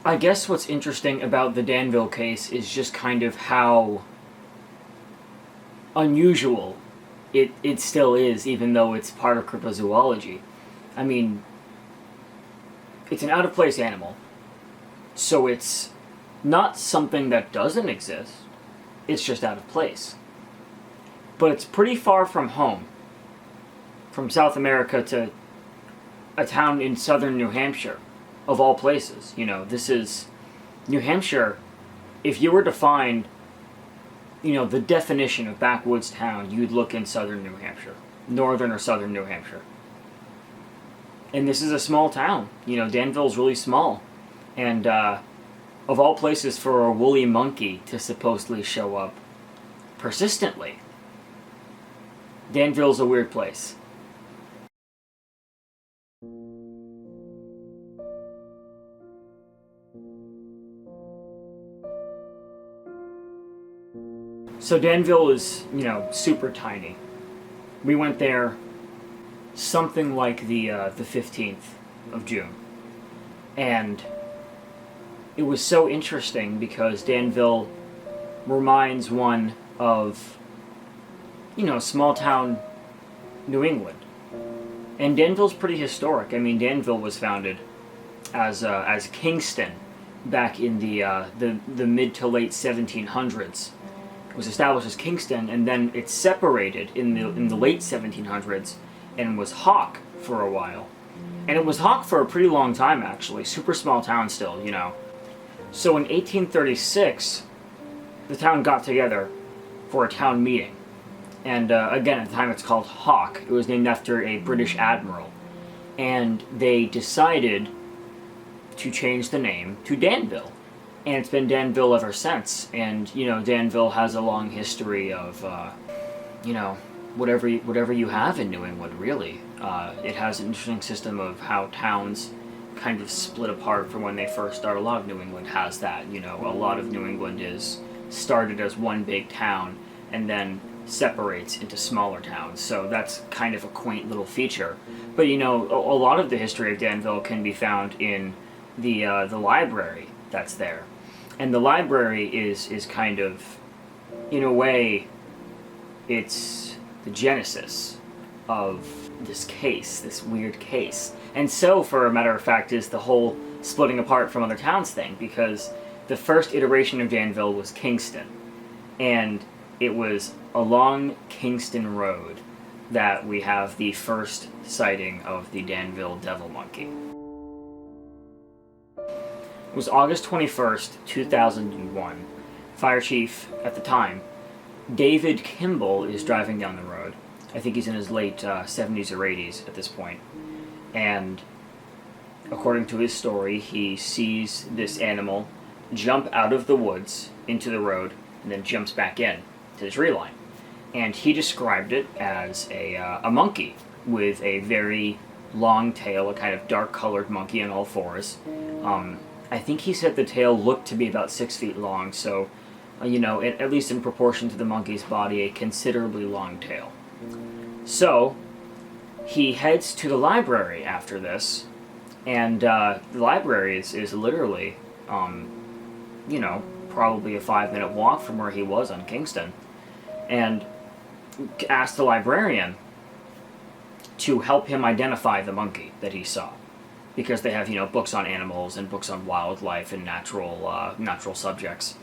I guess what's interesting about the Danville case is just kind of how unusual it still is, even though it's part of cryptozoology. I mean, it's an out-of-place animal, so it's not something that doesn't exist, it's just out of place. But it's pretty far from home, from South America to a town in southern New Hampshire, of all places. You know, this is New Hampshire. If you were to find, the definition of backwoods town, you'd look in southern New Hampshire, northern or southern New Hampshire. And this is a small town. Danville's really small. And of all places for a woolly monkey to supposedly show up persistently, Danville's a weird place. So Danville is, super tiny. We went there something like the 15th of June. And it was so interesting because Danville reminds one of, small town New England. And Danville's pretty historic. I mean, Danville was founded as Kingston back in the mid to late 1700s. It was established as Kingston, and then it separated in the late 1700s and was Hawk for a while. And it was Hawk for a pretty long time, actually. Super small town still, So in 1836, the town got together for a town meeting. And again, at the time it's called Hawk. It was named after a British admiral. And they decided to change the name to Danville. And it's been Danville ever since. And, Danville has a long history of, whatever you have in New England, really. It has an interesting system of how towns kind of split apart from when they first start. A lot of New England has that, A lot of New England is started as one big town and then separates into smaller towns. So that's kind of a quaint little feature. But, a lot of the history of Danville can be found in the library that's there. And the library is kind of, in a way, it's the genesis of this case, this weird case. And so, for a matter of fact, is the whole splitting apart from other towns thing, because the first iteration of Danville was Kingston. And it was along Kingston Road that we have the first sighting of the Danville devil monkey. It was August 21st, 2001. Fire chief at the time, David Kimball, is driving down the road. I think he's in his late 70s or 80s at this point. And according to his story, he sees this animal jump out of the woods into the road and then jumps back in to the tree line. And he described it as a monkey with a very long tail, a kind of dark-colored monkey on all fours. I think he said the tail looked to be about 6 feet long, so, at least in proportion to the monkey's body, a considerably long tail. So, he heads to the library after this, and the library is literally, probably a 5-minute walk from where he was on Kingston, and asked the librarian to help him identify the monkey that he saw. Because they have, books on animals and books on wildlife and natural subjects.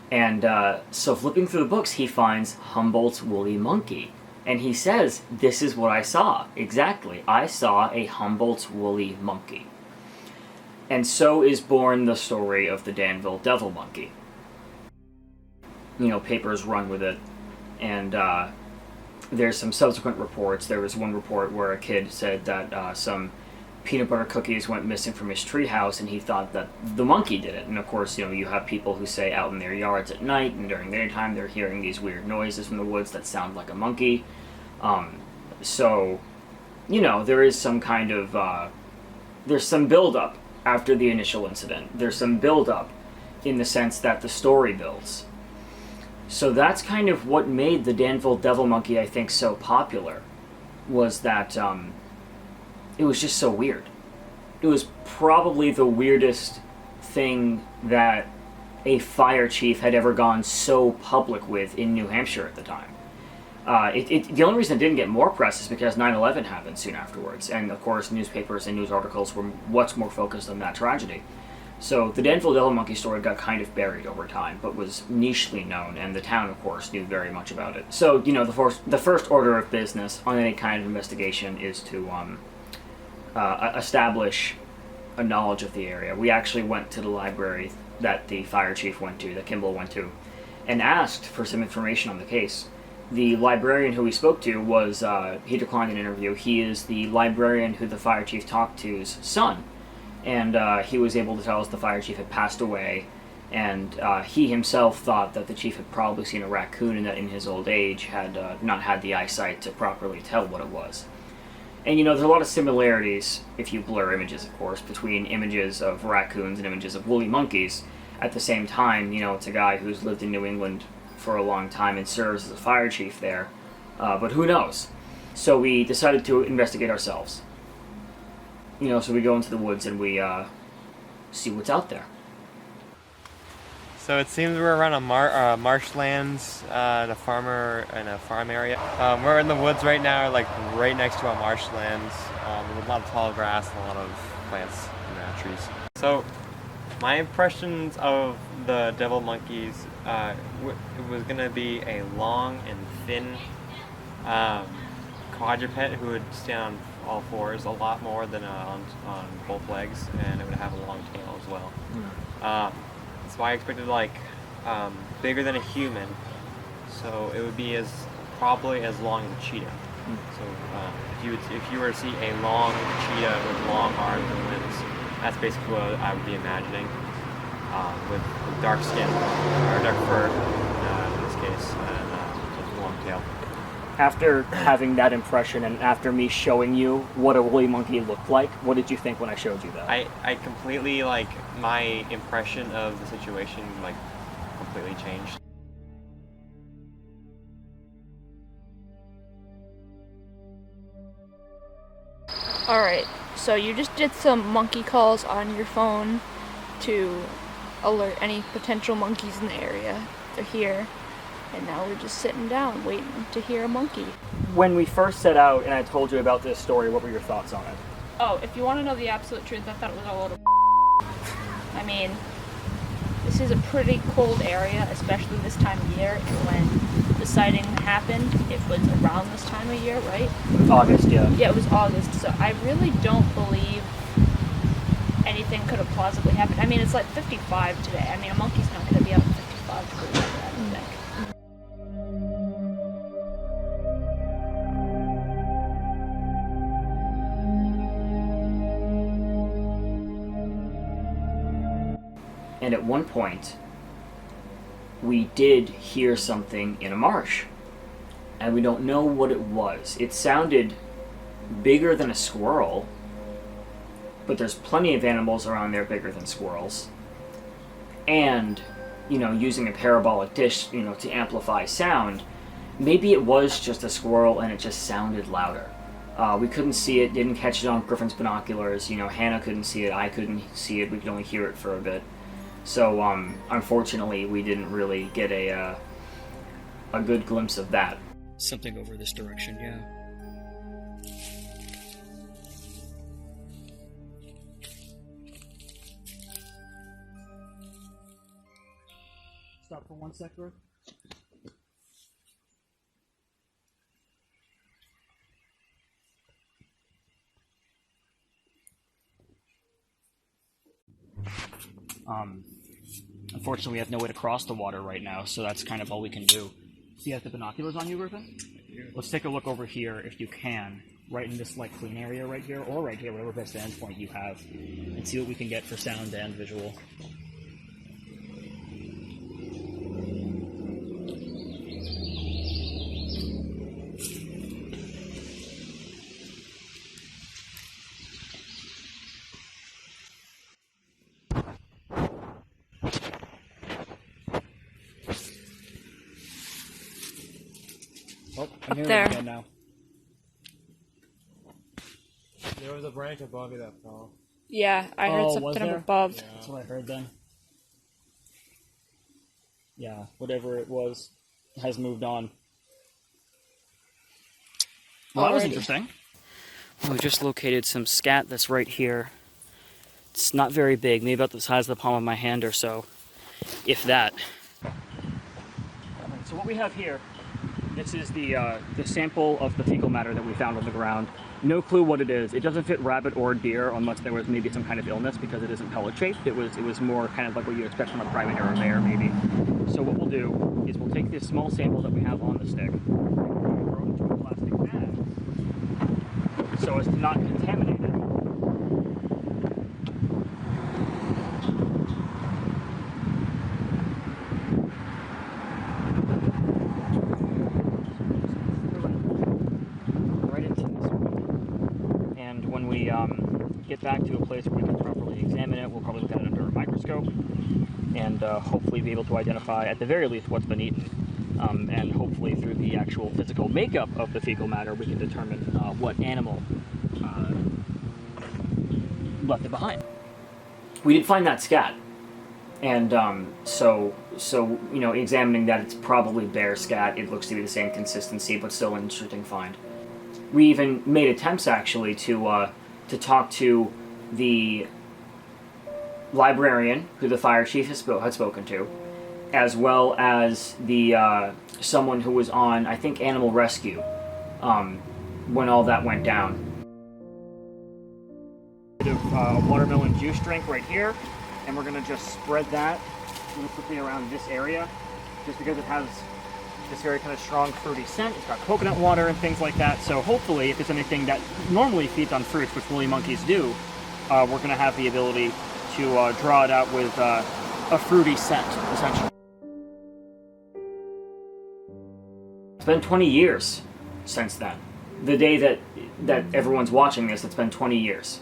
And so flipping through the books, he finds Humboldt's woolly monkey. And he says, this is what I saw. Exactly. I saw a Humboldt's woolly monkey. And so is born the story of the Danville devil monkey. Papers run with it. And there's some subsequent reports. There was one report where a kid said that some peanut butter cookies went missing from his treehouse, and he thought that the monkey did it. And of course, you have people who say out in their yards at night and during their time they're hearing these weird noises from the woods that sound like a monkey. So, there is some kind of, there's some build-up after the initial incident. There's some build-up in the sense that the story builds. So that's kind of what made the Danville devil monkey, I think, so popular, was that, it was just so weird. it was probably the weirdest thing that a fire chief had ever gone so public with in New Hampshire at the time. The only reason it didn't get more press is because 9/11 happened soon afterwards, and of course newspapers and news articles were much more focused on that tragedy. So the Danville Devil Monkey story got kind of buried over time, but was nichely known, and the town, of course, knew very much about it. So, the first order of business on any kind of investigation is to establish a knowledge of the area. We actually went to the library that the fire chief went to, that Kimball went to, and asked for some information on the case. The librarian who we spoke to was, he declined an interview. He is the librarian who the fire chief talked to's son. And he was able to tell us the fire chief had passed away, and he himself thought that the chief had probably seen a raccoon and that in his old age had not had the eyesight to properly tell what it was. And there's a lot of similarities, if you blur images of course, between images of raccoons and images of woolly monkeys. At the same time, it's a guy who's lived in New England for a long time and serves as a fire chief there, but who knows? So we decided to investigate ourselves. So we go into the woods and we see what's out there. So it seems we're around a marshlands, a farm area. We're in the woods right now, like right next to a marshlands, with a lot of tall grass and a lot of plants and trees. So my impressions of the devil monkeys, it was going to be a long and thin quadruped who would stand on all fours a lot more than on both legs, and it would have a long tail as well. So I expected bigger than a human, so it would be probably as long as a cheetah. So if you were to see a long cheetah with long arms and limbs, that's basically what I would be imagining, with dark skin or dark fur in this case, and just a long tail. After having that impression and after me showing you what a woolly monkey looked like, what did you think when I showed you that? I completely, my impression of the situation, completely changed. Alright, so you just did some monkey calls on your phone to alert any potential monkeys in the area. They're here. And now we're just sitting down, waiting to hear a monkey. When we first set out and I told you about this story, what were your thoughts on it? Oh, if you want to know the absolute truth, I thought it was a load of I mean, this is a pretty cold area, especially this time of year. And when the sighting happened, it was around this time of year, right? It was August, yeah. Yeah, it was August. So I really don't believe anything could have plausibly happened. I mean, it's like 55 today. I mean, a monkey's not going to be up at 55 degrees, I don't think. And at one point, we did hear something in a marsh. And we don't know what it was. It sounded bigger than a squirrel, but there's plenty of animals around there bigger than squirrels. And, using a parabolic dish, to amplify sound, maybe it was just a squirrel and it just sounded louder. We couldn't see it, didn't catch it on Griffin's binoculars. Hannah couldn't see it, I couldn't see it, we could only hear it for a bit. So, unfortunately, we didn't really get a good glimpse of that. Something over this direction, yeah. Stop for 1 sec, bro. Unfortunately, we have no way to cross the water right now, so that's kind of all we can do. So you have the binoculars on you, Griffin? Let's take a look over here, if you can, right in this clean area right here, or right here, whatever best vantage point you have, and see what we can get for sound and visual. Oh, I'm hearing it again now. There was a branch above you that fell. Yeah, I heard something up above. Yeah, that's what I heard then. Yeah, whatever it was has moved on. Well, that was interesting. We just located some scat that's right here. It's not very big, maybe about the size of the palm of my hand or so, if that. So what we have here, this is the sample of the fecal matter that we found on the ground. No clue what it is. It doesn't fit rabbit or deer unless there was maybe some kind of illness because it isn't pellet shaped. It was more kind of like what you expect from a primate or a bear maybe. So what we'll do is we'll take this small sample that we have on the stick and throw it into a plastic bag so as to not contaminate it. Get back to a place where we can properly examine it. We'll probably look at it under a microscope and hopefully be able to identify, at the very least, what's been eaten. And hopefully through the actual physical makeup of the fecal matter, we can determine what animal left it behind. We did find that scat. And so you know, examining that, it's probably bear scat. It looks to be the same consistency, but still an interesting find. We even made attempts, actually, to talk to the librarian who the fire chief had spoken to, as well as the someone who was on, I think, animal rescue when all that went down. A bit of watermelon juice drink right here, and we're going to just spread that really quickly around this area, just because it has this very kind of strong fruity scent. It's got coconut water and things like that, so hopefully if it's anything that normally feeds on fruits, which woolly monkeys do, we're going to have the ability to draw it out with a fruity scent, essentially. It's been 20 years since then. The day that everyone's watching this, it's been 20 years.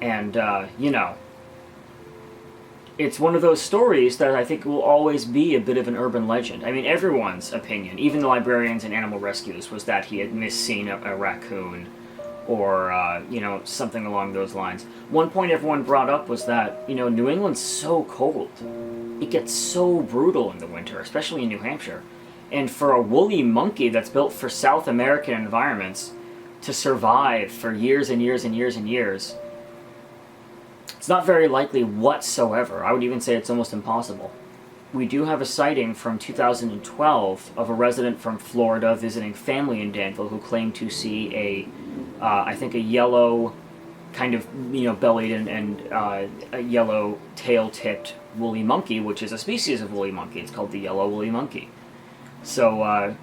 And, you know, it's one of those stories that I think will always be a bit of an urban legend. I mean, everyone's opinion, even the librarians and animal rescues, was that he had misseen a raccoon or, you know, something along those lines. One point everyone brought up was that, you know, New England's so cold. It gets so brutal in the winter, especially in New Hampshire. And for a woolly monkey that's built for South American environments to survive for years and years and years and years, it's not very likely whatsoever. I would even say it's almost impossible. We do have a sighting from 2012 of a resident from Florida visiting family in Danville who claimed to see I think a yellow, kind of, you know, bellied and a yellow tail-tipped woolly monkey, which is a species of woolly monkey. It's called the yellow woolly monkey. So,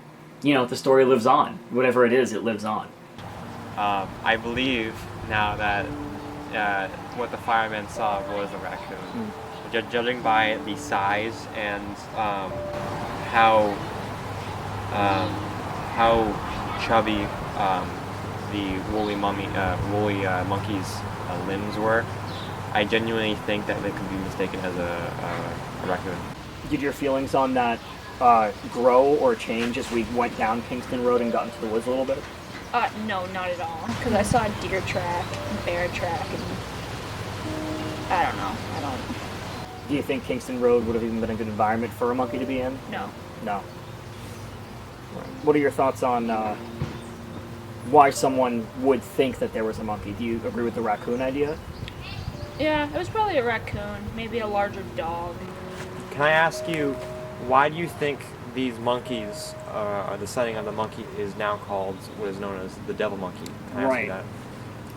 you know, the story lives on. Whatever it is, it lives on. I believe now that what the firemen saw was a raccoon. Judging by the size and how chubby the woolly monkey's limbs were, I genuinely think that they could be mistaken as a raccoon. Did your feelings on that grow or change as we went down Kingston Road and got into the woods a little bit? No, not at all. Because I saw a deer track, bear track, and I don't know. Do you think Kingston Road would have even been a good environment for a monkey to be in? No. No. What are your thoughts on why someone would think that there was a monkey? Do you agree with the raccoon idea? Yeah, it was probably a raccoon, maybe a larger dog. Can I ask you, why do you think these monkeys, or the sighting of the monkey is now called what is known as the devil monkey? Can I ask you that?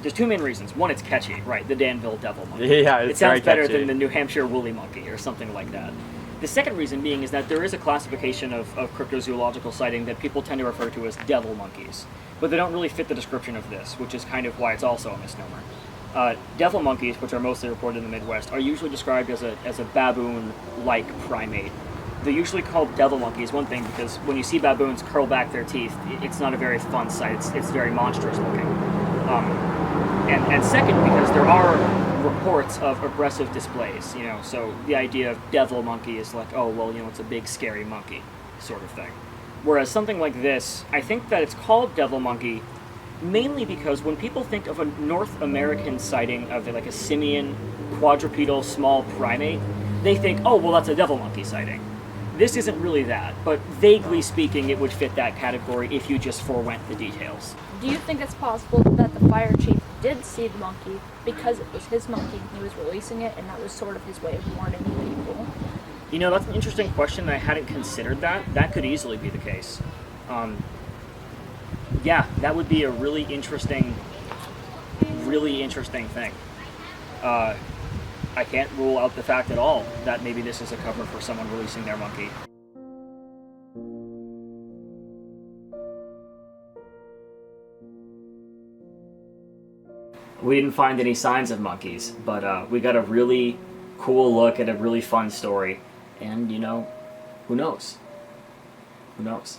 There's two main reasons. One, it's catchy, right? The Danville devil monkey. Yeah, it sounds better than the New Hampshire woolly monkey or something like that. The second reason being is that there is a classification of cryptozoological sighting that people tend to refer to as devil monkeys, but they don't really fit the description of this, which is kind of why it's also a misnomer. Devil monkeys, which are mostly reported in the Midwest, are usually described as a baboon-like primate. They're usually called devil monkeys, one thing, because when you see baboons curl back their teeth, it's not a very fun sight. It's very monstrous looking. And second, because there are reports of aggressive displays, you know, so the idea of devil monkey is like, oh, well, you know, it's a big scary monkey sort of thing. Whereas something like this, I think that it's called devil monkey mainly because when people think of a North American sighting of like a simian, quadrupedal, small primate, they think, oh, well, that's a devil monkey sighting. This isn't really that, but vaguely speaking, it would fit that category if you just forewent the details. Do you think it's possible that the fire chief did see the monkey because it was his monkey and he was releasing it, and that was sort of his way of warning people? You know, that's an interesting question. I hadn't considered that. That could easily be the case. Yeah, that would be a really interesting thing. I can't rule out the fact at all that maybe this is a cover for someone releasing their monkey. We didn't find any signs of monkeys, but we got a really cool look at a really fun story. And, you know, who knows? Who knows?